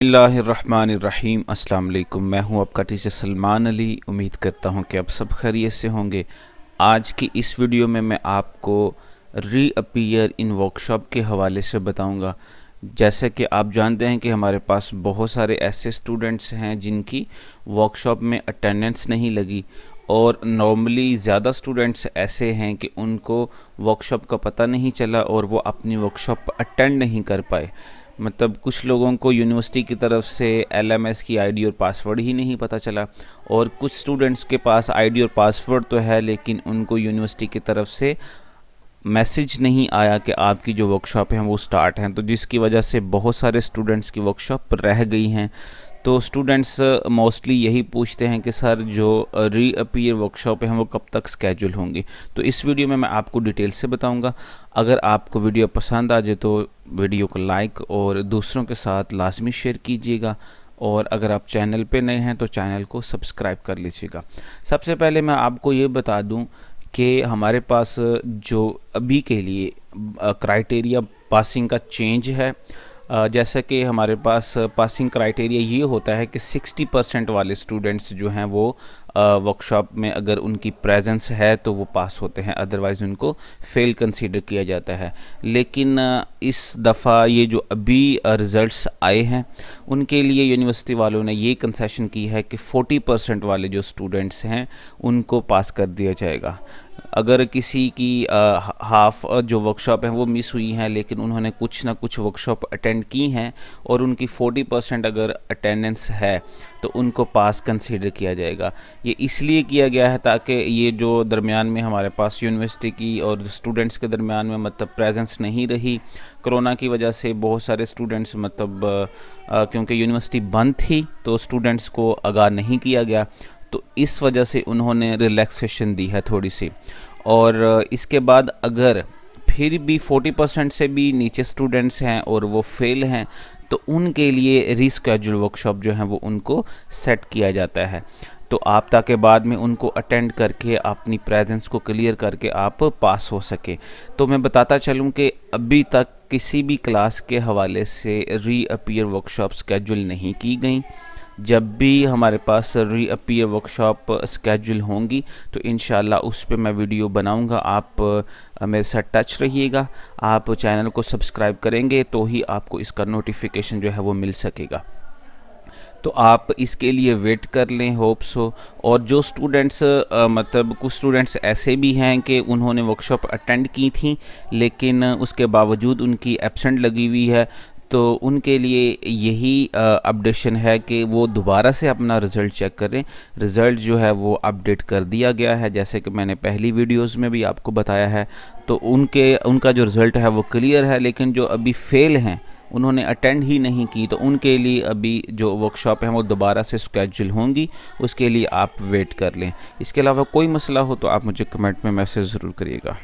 बिस्मिल्लाहिर्रहमानिर्रहीम। अस्सलाम वालेकुम। मैं हूं आपका टीचर सलमान अली। उम्मीद करता हूं कि आप सब खैरियत से होंगे। आज की इस वीडियो में मैं आपको रीअपीयर इन वर्कशॉप के हवाले से बताऊंगा। जैसे कि आप जानते हैं कि हमारे पास बहुत सारे ऐसे स्टूडेंट्स हैं जिनकी वर्कशॉप में अटेंडेंस नहीं लगी, और नॉर्मली ज़्यादा स्टूडेंट्स ऐसे हैं कि उनको वर्कशॉप का पता नहीं चला और वो अपनी वर्कशॉप अटेंड नहीं कर पाए। मतलब कुछ लोगों को यूनिवर्सिटी की तरफ से एलएमएस की आईडी और पासवर्ड ही नहीं पता चला, और कुछ स्टूडेंट्स के पास आईडी और पासवर्ड तो है लेकिन उनको यूनिवर्सिटी की तरफ से मैसेज नहीं आया कि आपकी जो वर्कशॉप है वो स्टार्ट हैं, तो जिसकी वजह से बहुत सारे स्टूडेंट्स की वर्कशॉप रह गई हैं। तो स्टूडेंट्स मोस्टली यही पूछते हैं कि सर जो रीअपीयर वर्कशॉप है वो कब तक स्केड्यूल होंगी। तो इस वीडियो में मैं आपको डिटेल से बताऊंगा। अगर आपको वीडियो पसंद आ जाए तो वीडियो को लाइक और दूसरों के साथ लाजमी शेयर कीजिएगा, और अगर आप चैनल पे नए हैं तो चैनल को सब्सक्राइब कर लीजिएगा। सबसे पहले मैं आपको ये बता दूं कि हमारे पास जो अभी के लिए क्राइटेरिया पासिंग का चेंज है। जैसा कि हमारे पास पासिंग क्राइटेरिया ये होता है कि 60% वाले स्टूडेंट्स जो हैं वो वर्कशॉप में अगर उनकी प्रेजेंस है तो वो पास होते हैं, अदरवाइज़ उनको फेल कंसीडर किया जाता है। लेकिन इस दफ़ा ये जो अभी रिज़ल्ट्स आए हैं उनके लिए यूनिवर्सिटी वालों ने ये कंसेशन की है कि 40% वाले जो स्टूडेंट्स हैं उनको पास कर दिया जाएगा। अगर किसी की हाफ जो वर्कशॉप है वो मिस हुई हैं लेकिन उन्होंने कुछ ना कुछ वर्कशॉप अटेंड की हैं और उनकी 40% अगर अटेंडेंस है तो उनको पास कंसीडर किया जाएगा। ये इसलिए किया गया है ताकि ये जो दरमियान में हमारे पास यूनिवर्सिटी की और स्टूडेंट्स के दरमियान में मतलब प्रेजेंस नहीं रही कोरोना की वजह से, बहुत सारे स्टूडेंट्स मतलब क्योंकि यूनिवर्सिटी बंद थी तो स्टूडेंट्स को आगाह नहीं किया गया, तो इस वजह से उन्होंने रिलैक्सेशन दी है थोड़ी सी। और इसके बाद अगर फिर भी 40% से भी नीचे स्टूडेंट्स हैं और वो फेल हैं तो उनके लिए रीस्केड्यूल वर्कशॉप जो है वो उनको सेट किया जाता है, तो आप ताकि बाद में उनको अटेंड करके अपनी प्रेजेंस को क्लियर करके आप पास हो सके। तो मैं बताता चलूँ कि अभी तक किसी भी क्लास के हवाले से रीअपीयर वर्कशॉप स्केड्यूल नहीं की गई। जब भी हमारे पास रीअपीयर वर्कशॉप स्केड्यूल होंगी तो इंशाल्लाह उस पर मैं वीडियो बनाऊंगा। आप मेरे साथ टच रहिएगा। आप चैनल को सब्सक्राइब करेंगे तो ही आपको इसका नोटिफिकेशन जो है वो मिल सकेगा, तो आप इसके लिए वेट कर लें, होप्स हो। और जो स्टूडेंट्स मतलब कुछ स्टूडेंट्स ऐसे भी हैं कि उन्होंने वर्कशॉप अटेंड की थी लेकिन उसके बावजूद उनकी एब्सेंट लगी हुई है, तो उनके लिए यही अपडेशन है कि वो दोबारा से अपना रिज़ल्ट चेक करें। रिज़ल्ट जो है वो अपडेट कर दिया गया है जैसे कि मैंने पहली वीडियोस में भी आपको बताया है। तो उनका जो रिज़ल्ट है वो क्लियर है, लेकिन जो अभी फेल हैं उन्होंने अटेंड ही नहीं की, तो उनके लिए अभी जो वर्कशॉप है वो दोबारा से स्केड्यूल होंगी, उसके लिए आप वेट कर लें। इसके अलावा कोई मसला हो तो आप मुझे कमेंट में मैसेज ज़रूर करिएगा।